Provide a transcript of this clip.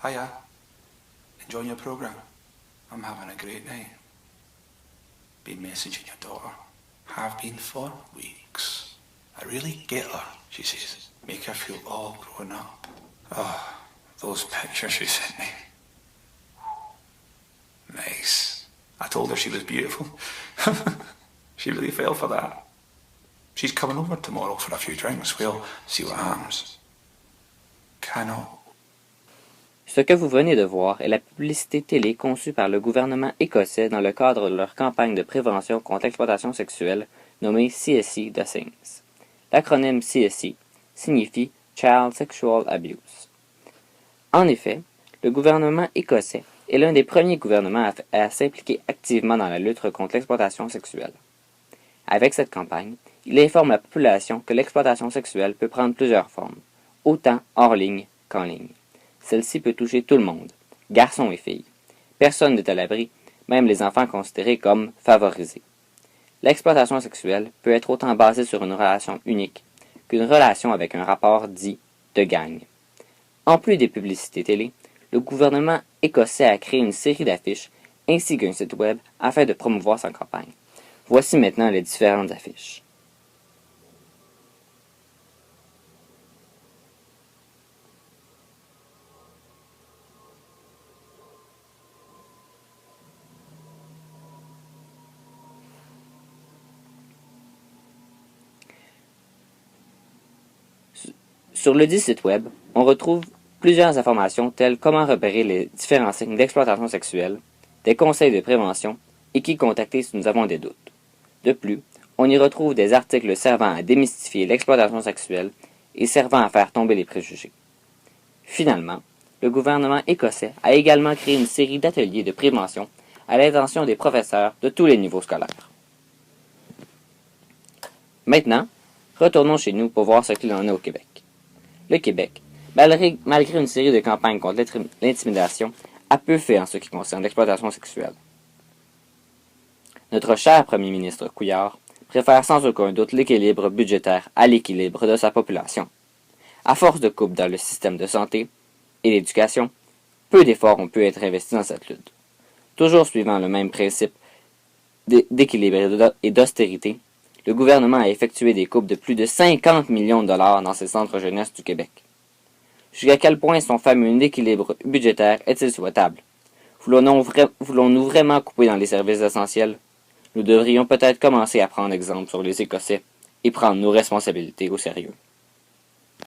Hiya. Enjoying your program? I'm having a great night. Been messaging your daughter. Have been for weeks. I really get her, she says. Make her feel all grown up. Oh, those pictures she sent me. Nice. I told her she was beautiful. She really fell for that. She's coming over tomorrow for a few drinks. We'll see what happens. Cannot. Ce que vous venez de voir est la publicité télé conçue par le gouvernement écossais dans le cadre de leur campagne de prévention contre l'exploitation sexuelle nommée CSE The Things. L'acronyme CSE signifie Child Sexual Abuse. En effet, le gouvernement écossais est l'un des premiers gouvernements à s'impliquer activement dans la lutte contre l'exploitation sexuelle. Avec cette campagne, il informe la population que l'exploitation sexuelle peut prendre plusieurs formes, autant hors ligne qu'en ligne. Celle-ci peut toucher tout le monde, garçons et filles. Personne n'est à l'abri, même les enfants considérés comme favorisés. L'exploitation sexuelle peut être autant basée sur une relation unique qu'une relation avec un rapport dit de gang. En plus des publicités télé, le gouvernement écossais a créé une série d'affiches ainsi qu'un site web afin de promouvoir sa campagne. Voici maintenant les différentes affiches. Sur le dit site web, on retrouve plusieurs informations telles comment repérer les différents signes d'exploitation sexuelle, des conseils de prévention et qui contacter si nous avons des doutes. De plus, on y retrouve des articles servant à démystifier l'exploitation sexuelle et servant à faire tomber les préjugés. Finalement, le gouvernement écossais a également créé une série d'ateliers de prévention à l'intention des professeurs de tous les niveaux scolaires. Maintenant, retournons chez nous pour voir ce qu'il en est au Québec. Le Québec, malgré une série de campagnes contre l'intimidation, a peu fait en ce qui concerne l'exploitation sexuelle. Notre cher premier ministre Couillard préfère sans aucun doute l'équilibre budgétaire à l'équilibre de sa population. À force de coupes dans le système de santé et l'éducation, peu d'efforts ont pu être investis dans cette lutte. Toujours suivant le même principe d'équilibre et d'austérité, le gouvernement a effectué des coupes de plus de 50 millions de dollars dans ses centres jeunesse du Québec. Jusqu'à quel point son fameux équilibre budgétaire est-il souhaitable? Voulons-nous vraiment couper dans les services essentiels? Nous devrions peut-être commencer à prendre exemple sur les Écossais et prendre nos responsabilités au sérieux.